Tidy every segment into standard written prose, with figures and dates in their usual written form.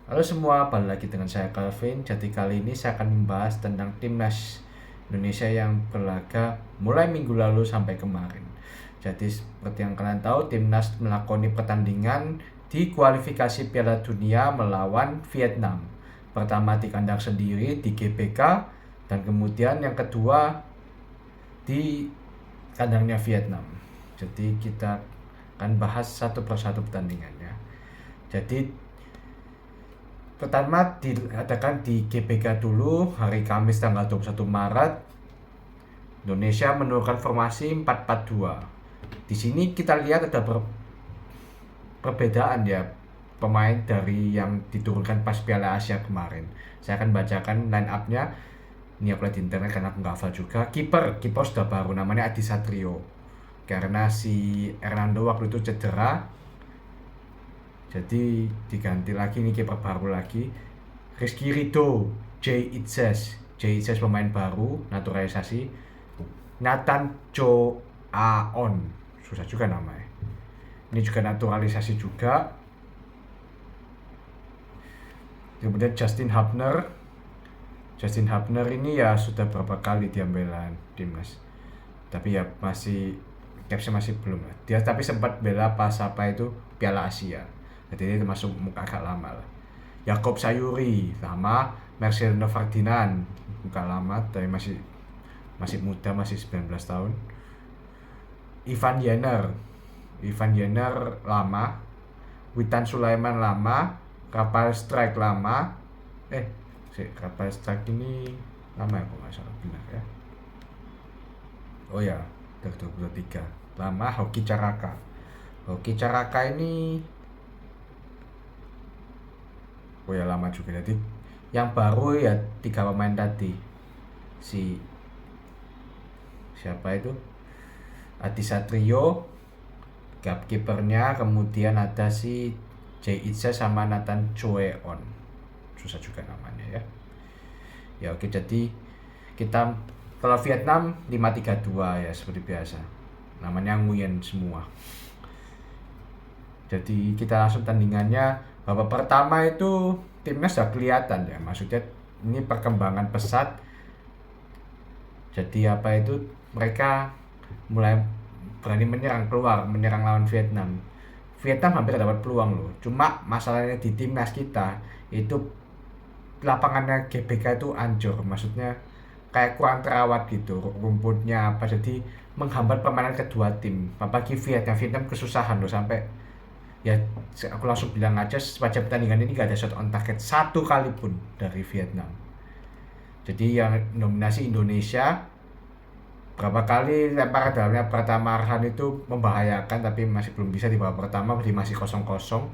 Halo semua, balik lagi dengan saya Calvin. Jadi kali ini saya akan membahas tentang timnas Indonesia yang berlaga mulai minggu lalu sampai kemarin. Jadi seperti yang kalian tahu, timnas melakoni pertandingan di kualifikasi Piala Dunia melawan Vietnam. Pertama di kandang sendiri di GBK, dan kemudian yang kedua di kandangnya Vietnam. Jadi kita akan bahas satu persatu pertandingannya. Jadi pertama diadakan di GBK dulu hari Kamis tanggal 21 Maret. Indonesia menurunkan formasi 4-4-2. Di sini kita lihat ada perbedaan ya pemain dari yang diturunkan pas Piala Asia kemarin. Saya akan bacakan line up-nya. Ini aku lihat di internet karena aku nggak hafal juga. Kiper sudah baru, namanya Adi Satrio. Karena si Hernando waktu itu cedera, jadi diganti lagi, nih kiper baru lagi, Rizky Ridho, Jay Itzes pemain baru naturalisasi, Nathan Cho Aon, susah juga namanya, ini juga naturalisasi juga. Kemudian Justin Hubner ini ya sudah berapa kali diambilan timnas, tapi ya capsnya masih belum. Dia tapi sempat bela pas Piala Asia. Jadi ini termasuk muka agak lama lah. Yakob Sayuri lama, Marcelino Ferdinand muka lama tapi masih muda, masih 19 tahun. Ivan Jenner lama, Witan Sulaiman lama, Rafael Strike lama. Rafael Strike ini lama ya, kok nggak salah, benar ya. Oh ya, dari 2023 lama. Hoki Caraka ini oh ya lama juga. Jadi yang baru ya 3 pemain tadi, si siapa itu, Adi Satrio kipernya, kemudian ada si Jay Itzes sama Nathan Choeon, susah juga namanya ya. Ya oke, jadi kita kalau Vietnam 5-3-2 ya seperti biasa, namanya Nguyen semua. Jadi kita langsung tandingannya. Babak pertama itu timnas sudah kelihatan ya, maksudnya ini perkembangan pesat. Jadi mereka mulai berani menyerang lawan Vietnam. Hampir dapat peluang loh, cuma masalahnya di timnas kita itu lapangannya GBK itu hancur, maksudnya kayak kurang terawat gitu rumputnya jadi menghambat permainan kedua tim. Apalagi Vietnam kesusahan loh, sampai ya aku langsung bilang aja, sepanjang pertandingan ini gak ada shot on target satu kali pun dari Vietnam. Jadi yang nominasi Indonesia berapa kali lempar ke dalamnya Pratama Arhan itu membahayakan, tapi masih belum bisa di babak pertama, masih 0-0.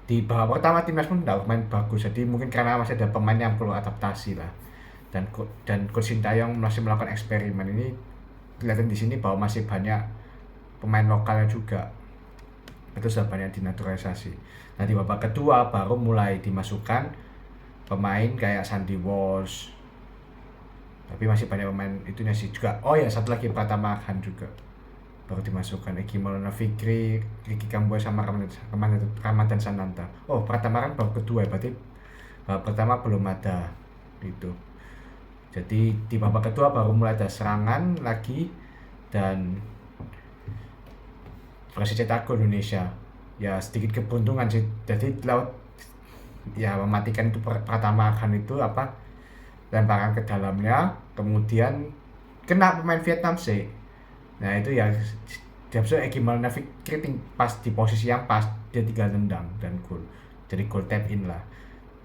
Di babak pertama timnas pun tidak main bagus, jadi mungkin karena masih ada pemain yang perlu adaptasi lah. Dan Coach Sintayong masih melakukan eksperimen. Ini kelihatan di sini bahwa masih banyak pemain lokalnya juga, itu sudah banyak dinaturalisasi. Nah di babak kedua baru mulai dimasukkan pemain kayak Sandy Walsh, tapi masih banyak pemain itunya sih juga. Oh ya, satu lagi Pratama Arhan juga baru dimasukkan, Eki Maulana Fikri, Ricky Kamboja sama Ramadan Sananta. Oh, Pratama Arhan baru kedua ya, berarti babak pertama belum ada itu. Jadi di babak kedua baru mulai ada serangan lagi, dan versi cetak gol Indonesia ya sedikit keberuntungan sih. Jadi laut ya mematikan itu pertama kan itu lemparan ke dalamnya, kemudian kena pemain Vietnam sih. Nah itu ya Japso Eki Maulana Fikri pas di posisi yang pas, dia tinggal tendang dan gol, jadi gol tap in lah.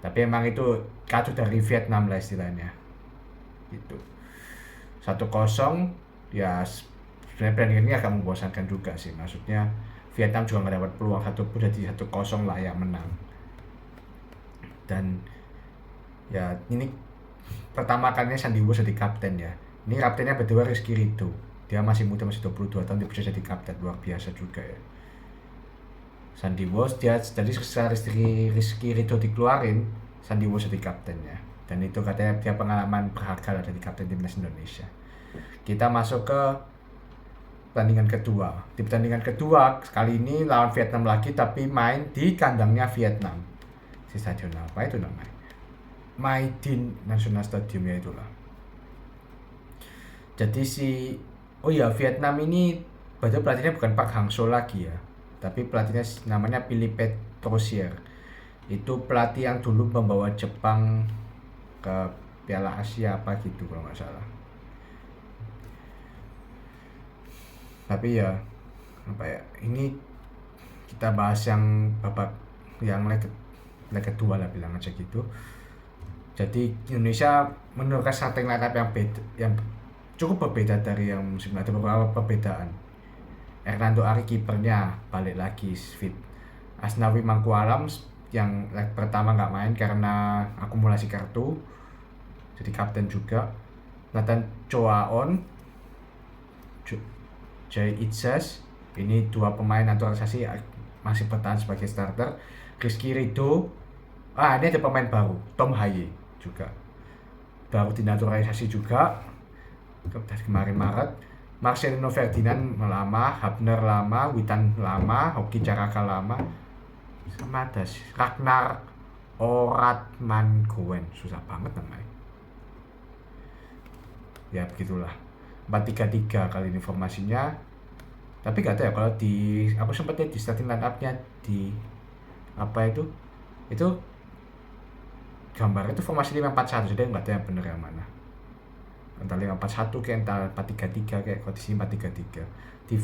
Tapi emang itu kacau dari Vietnam lah istilahnya itu. 1-0 ya, sebenarnya pertandingan ini agak membosankan juga sih, maksudnya Vietnam juga nggak dapat peluang satupun, jadi 1-0 lah yang menang. Dan ya ini pertama kalinya Sandy Walsh jadi kapten ya. Ini kaptennya berdua Rizky Ridho, dia masih muda, masih 22 tahun, dia bisa jadi kapten, luar biasa juga ya. Sandy Walsh dia jadi setelah Rizky Ridho dikeluarin, Sandy Walsh jadi kaptennya, dan itu katanya dia pengalaman berharga lah jadi kapten timnas Indonesia. Kita masuk ke pertandingan kedua. Di pertandingan kedua kali ini lawan Vietnam lagi, tapi main di kandangnya Vietnam. si stadion apa itu namanya, Maidin National Stadium ya itulah. Jadi oh ya, Vietnam ini berarti pelatihnya bukan Park Hang-seo lagi ya, tapi pelatihnya namanya Philippe Troussier. Itu pelatih yang dulu membawa Jepang ke Piala Asia apa gitu kalau nggak salah. Tapi ya apa ya, ini kita bahas yang babak yang leg kedua lah bilang aja gitu. Jadi Indonesia menurunkan starting lineup yang cukup berbeda dari yang musim lalu. Ada beberapa perbedaan. Hernando Ari kipernya balik lagi fit. Asnawi Mangkualam yang leg pertama nggak main karena akumulasi kartu, jadi kapten juga. Nathan Choaon, Jay Itzes, ini dua pemain naturalisasi masih bertahan sebagai starter. Rizky Ridho, ini ada pemain baru, Tom Haye juga baru dinaturalisasi juga kemarin Maret. Marcelino Ferdinand lama, Habner lama, Witan lama, Hoki Caraka lama, sama ada Ragnar Oratmangoen, susah banget namanya. Ya begitulah, 4-3-3 kali ini formasinya. Tapi gak tahu ya kalau aku sempat lihat di starting line up-nya di apa itu gambar itu formasi 5-4-1, jadi nggak tahu yang bener yang mana, entah 5-4-1 kayak entah 4-3-3 kayak kalau di sini 4-3-3. Di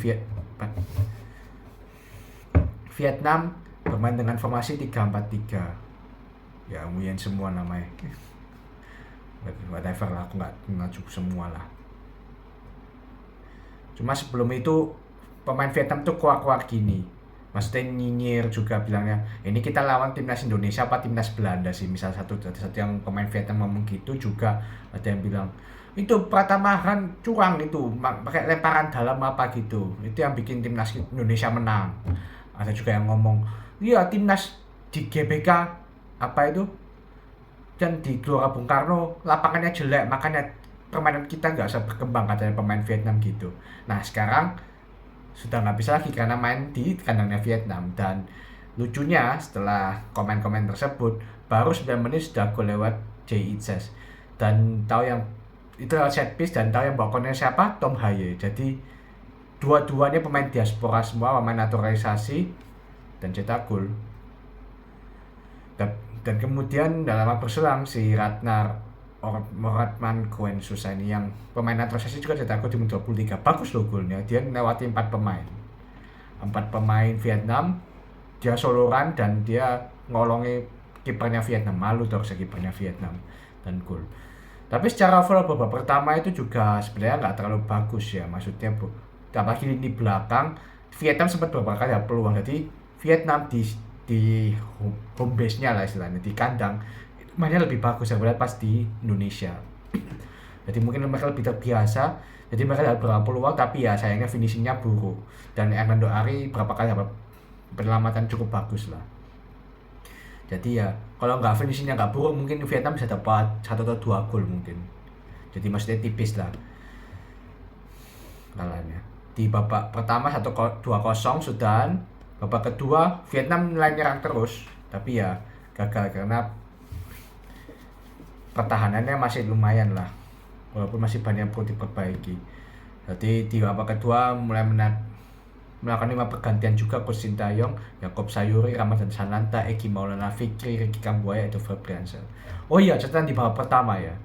Vietnam bermain dengan formasi 3-4-3 ya, Nguyen semua namanya, whatever lah, aku nggak ngajuk semua lah. Cuma sebelum itu pemain Vietnam tuh kuak-kuak gini, maksudnya nyinyir juga bilangnya, ini kita lawan timnas Indonesia apa timnas Belanda sih, misal satu yang pemain Vietnam ngomong gitu. Juga ada yang bilang itu Pratama Han curang itu, pakai lemparan dalam apa gitu, itu yang bikin timnas Indonesia menang. Ada juga yang ngomong, iya timnas di GBK apa itu dan di Gelora Bung Karno lapangannya jelek, makanya permainan kita nggak bisa berkembang, katanya pemain Vietnam gitu. Nah sekarang sudah nggak bisa lagi karena main di kandangnya Vietnam. Dan lucunya setelah komen-komen tersebut, baru 9 menit sudah gol lewat Jay Itzes. Dan tahu yang itu lewat set piece, dan tahu yang bawa siapa? Tom Haye. Jadi dua-duanya pemain diaspora semua, pemain naturalisasi dan cetak gol. Dan kemudian dalam waktu berselang si Ragnar Oratmangoen susah ini yang pemain naturalisasi juga cetak gol di menit 23. Bagus loh golnya, dia melewati 4 pemain Vietnam, dia soloran dan dia ngolongi kipernya Vietnam. Malu dong kipernya Vietnam dan gol. Tapi secara overall babak pertama itu juga sebenarnya nggak terlalu bagus ya, maksudnya apalagi lini belakang Vietnam sempat beberapa kali ada peluang. Jadi Vietnam di home base-nya lah istilahnya, di kandang mainnya lebih bagus daripada pas di Indonesia. Jadi mungkin mereka lebih terbiasa, jadi mereka ada beberapa peluang, tapi ya sayangnya finishingnya buruk. Dan Hernando Ari berapa kali dapat penyelamatan cukup bagus lah. Jadi ya kalau nggak finishingnya nggak buruk, mungkin Vietnam bisa dapat 1 atau 2 gol mungkin. Jadi maksudnya tipis lah kalahnya. Di babak pertama 1-2-0 Sudan. Babak kedua Vietnam mulai nyerang terus, tapi ya gagal karena pertahanannya masih lumayan lah, walaupun masih banyak yang perlu diperbaiki. Jadi di babak kedua mulai melakukan 5 pergantian juga, Coach Sintayong, Yaakob Sayuri, Ramadan Sananta, Eki Maulana Fikri, Ricky Kambuaya, itu Febriansel. Oh iya, catatan di babak pertama ya,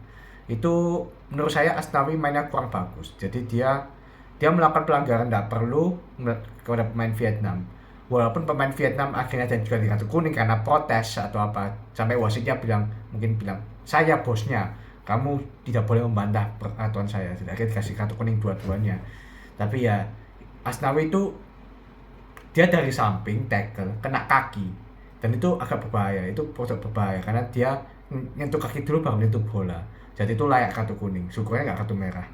itu menurut saya Asnawi mainnya kurang bagus. Jadi dia melakukan pelanggaran tidak perlu kepada pemain Vietnam. Walaupun pemain Vietnam akhirnya dan juga dikasih kuning karena protes atau apa, sampai wasitnya mungkin bilang saya bosnya, kamu tidak boleh membantah peraturan saya. Jadi akhirnya dikasih kartu kuning dua-duanya. Tapi ya Asnawi itu dia dari samping tackle kena kaki, dan itu agak berbahaya, itu berbahaya karena dia nyentuh kaki dulu baru nyentuh bola. Jadi itu layak kartu kuning, syukurnya nggak kartu merah.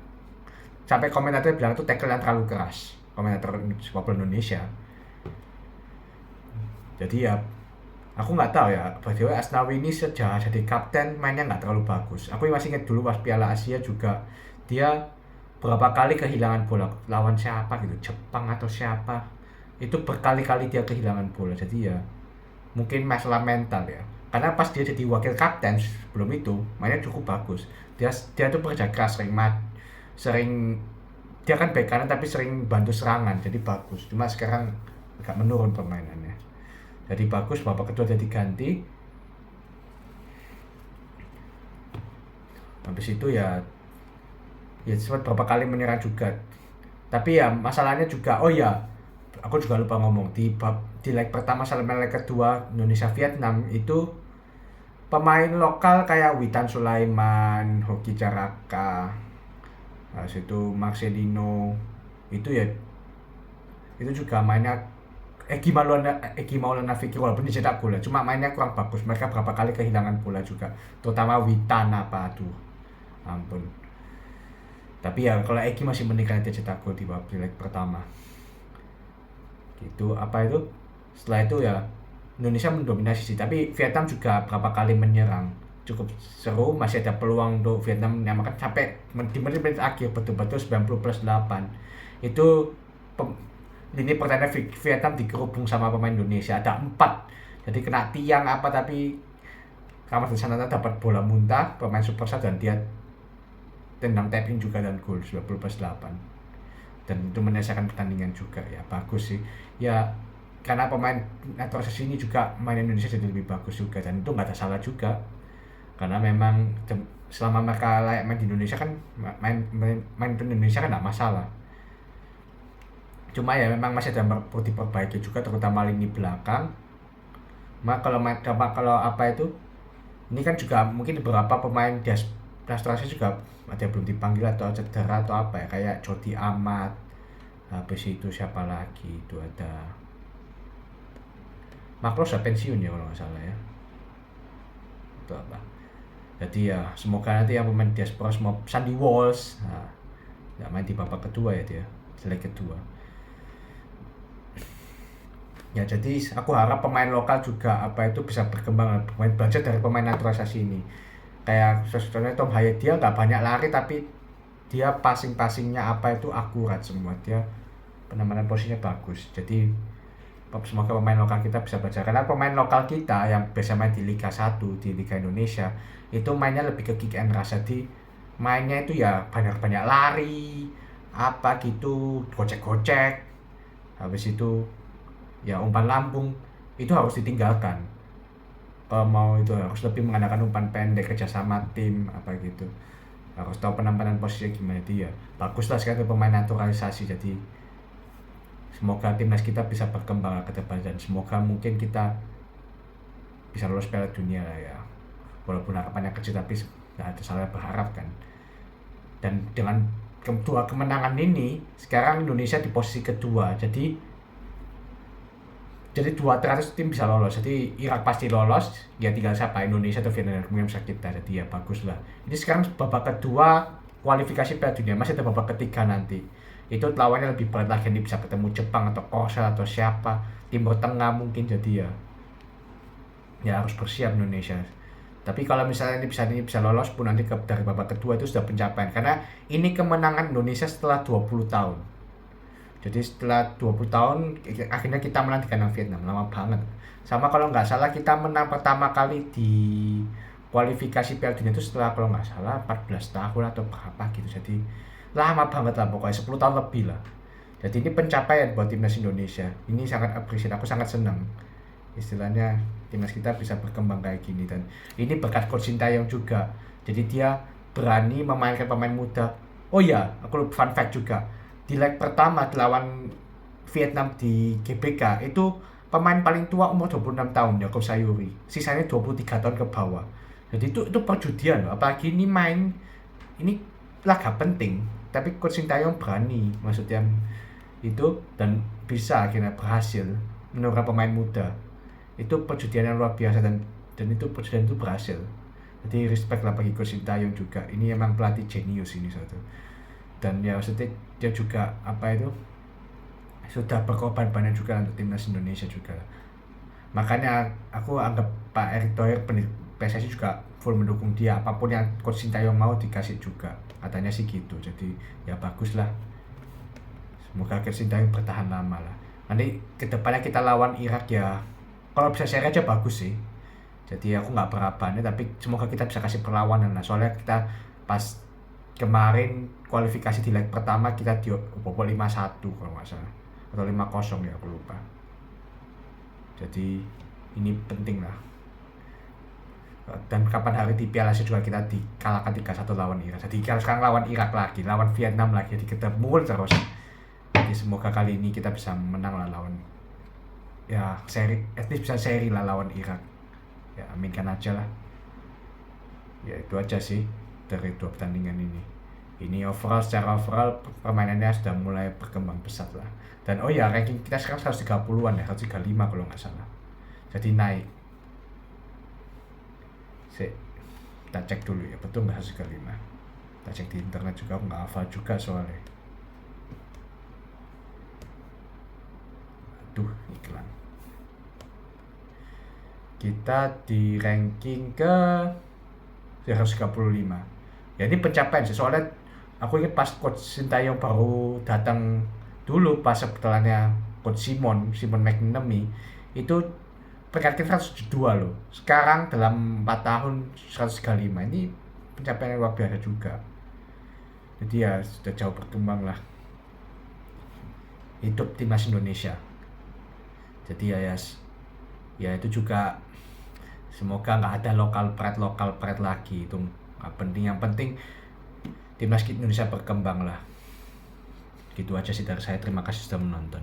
Sampai komentator bilang itu tackle yang terlalu keras, komentator sepak bola Indonesia. Jadi ya aku nggak tahu ya, bagaimana Asnawi ini sejak jadi kapten mainnya nggak terlalu bagus. Aku masih ingat dulu pas Piala Asia juga dia berapa kali kehilangan bola lawan siapa gitu, Jepang atau siapa, itu berkali-kali dia kehilangan bola. Jadi ya mungkin masalah mental ya, karena pas dia jadi wakil kapten sebelum itu mainnya cukup bagus. Dia tuh kerja keras, sering dia kan bek kanan tapi sering bantu serangan, jadi bagus. Cuma sekarang agak menurun permainannya. Jadi bagus, babak kedua jadi ganti. Habis itu ya sempat beberapa kali menyerang juga. Tapi ya masalahnya juga, oh ya, aku juga lupa ngomong di leg pertama sama leg kedua Indonesia Vietnam itu pemain lokal kayak Witan Sulaiman, Hoki Caraka, habis itu Marcelino itu juga mainnya Egi Maulana Fikri walaupun dicetak gol, cuma mainnya kurang bagus. Mereka berapa kali kehilangan bola juga, terutama Witan ampun. Tapi ya kalau Egi masih mending karena dia cetak gol di leg pertama gitu. Setelah itu ya Indonesia mendominasi sih, tapi Vietnam juga berapa kali menyerang cukup seru, masih ada peluang untuk Vietnam menyamakan sampai di menit-menit akhir, betul-betul 90+8 itu lini pertahanan Vietnam dikerubung sama pemain Indonesia, ada 4, jadi kena tiang tapi Ramadan Sananta dapat bola muntah pemain super sub dan dia tendang tapping juga dan gol 90+8, dan itu menyelesaikan pertandingan juga. Ya bagus sih ya, karena pemain naturalisasi ini juga main Indonesia jadi lebih bagus juga, dan itu nggak ada salah juga karena memang selama mereka layak main di Indonesia kan main di Indonesia kan nggak masalah. Cuma ya memang masih ada yang perlu diperbaiki juga, terutama lini belakang. Kalau ini kan juga mungkin beberapa pemain naturalisasi juga ada yang belum dipanggil atau cedera atau apa ya, kayak Jody Amat. Habis itu siapa lagi, itu ada Makro sudah pensiun ya kalau nggak salah ya, itu apa. Jadi ya semoga nanti yang pemain diaspora semua, Sandy Walsh nggak main di babak kedua ya, dia leg kedua ya. Jadi aku harap pemain lokal juga bisa berkembang, belajar dari pemain naturalisasi ini. Kayak contohnya Tom Hayat, dia nggak banyak lari tapi dia passingnya akurat semua, dia penempatan posisinya bagus. Jadi semoga pemain lokal kita bisa belajar, karena pemain lokal kita yang biasa main di Liga 1, di Liga Indonesia itu mainnya lebih ke kick and rush. Jadi mainnya itu ya banyak lari gitu, gocek-gocek, habis itu ya umpan lambung, itu harus ditinggalkan. Kalau mau itu harus lebih mengandalkan umpan pendek, kerjasama tim gitu, harus tahu penempatan posisi gimana. Dia bagus lah sekarang pemain naturalisasi. Jadi semoga timnas kita bisa berkembang ke depan, dan semoga mungkin kita bisa lolos Piala Dunia lah ya, walaupun harapannya kecil tapi nggak ada salah berharap kan. Dan dengan kedua kemenangan ini sekarang Indonesia di posisi kedua, jadi 200 tim bisa lolos. Jadi Irak pasti lolos, ya tinggal siapa, Indonesia atau Vietnam, kemudian bisa kita. Jadi ya bagus lah. Ini sekarang babak kedua kualifikasi Piala Dunia, masih ada babak ketiga nanti. Itu lawannya lebih berat lagi, nanti bisa ketemu Jepang atau Korsel atau siapa, Timur Tengah mungkin. Jadi ya harus bersiap Indonesia. Tapi kalau misalnya ini bisa lolos pun nanti dari babak kedua itu sudah pencapaian, karena ini kemenangan Indonesia setelah 20 tahun. Jadi setelah 20 tahun akhirnya kita menang di kandang Vietnam, lama banget. Sama kalau nggak salah kita menang pertama kali di kualifikasi Piala Dunia itu setelah kalau nggak salah 14 tahun atau berapa gitu. Jadi lama banget lah, pokoknya 10 tahun lebih lah. Jadi ini pencapaian buat timnas Indonesia. Ini sangat appreciate, aku sangat senang. Istilahnya timnas kita bisa berkembang kayak gini, dan ini berkat Coach Sintayong juga. Jadi dia berani memainkan pemain muda. Oh ya, aku lupa fun fact juga. Di leg pertama lawan Vietnam di GBK itu pemain paling tua umur 26 tahun, Yaakob Sayuri. Sisanya 23 tahun ke bawah. Jadi itu perjudian loh. Apalagi ini laga penting, tapi Coach Sintayong berani, maksudnya itu, dan bisa akhirnya berhasil menurunkan pemain muda. Itu perjudian yang luar biasa, dan itu perjudian itu berhasil. Jadi respect lah bagi Coach Sintayong juga. Ini emang pelatih jenius ini satu. Dan ya maksudnya dia juga sudah berkorban banyak juga untuk timnas Indonesia juga. Makanya aku anggap Pak Erick Thohir PSSI juga full mendukung dia, apapun yang Coach Sintayong mau dikasih juga, katanya sih gitu. Jadi ya bagus lah, semoga Coach Sintayong bertahan lama lah. Nanti kedepannya kita lawan Irak ya, kalau bisa seri aja bagus sih. Jadi aku nggak berapa nih, tapi semoga kita bisa kasih perlawanan lah. Soalnya kita pas kemarin kualifikasi di leg pertama kita bobol 5-1 kalau nggak salah, atau 5-0 ya, aku lupa. Jadi ini penting lah. Dan kapan hari di Piala Asia juga kita dikalahkan 3-1 lawan Irak. Jadi sekarang lawan Irak lagi, lawan Vietnam lagi, jadi kita mukul terus. Jadi semoga kali ini kita bisa menang lah lawan, ya seri, at least bisa seri lah lawan Irak. Ya aminkan aja lah. Ya itu aja sih dari 2 pertandingan ini. Ini secara overall permainannya sudah mulai berkembang pesat lah. Dan oh ya, ranking kita sekarang 130-an ya, 135 kalau nggak salah. Jadi naik. Kita cek dulu ya, betul nggak 135? Kita cek di internet juga, aku nggak hafal juga soalnya. Aduh, iklan. Kita di ranking ke 135. Ya ini pencapaian sih, soalnya aku ingat pas Coach Sintayong baru datang dulu pas setelahnya Coach Simon McManamy, itu peringkat kita 102 loh. Sekarang dalam 4 tahun 135. Ini pencapaian yang luar biasa juga. Jadi ya sudah jauh berkembang lah. Hidup timnas Indonesia. Jadi ya itu juga semoga nggak ada lokal pride lagi, itu nggak penting. Yang penting timnas Indonesia berkembang lah. Gitu aja sih dari saya. Terima kasih sudah menonton.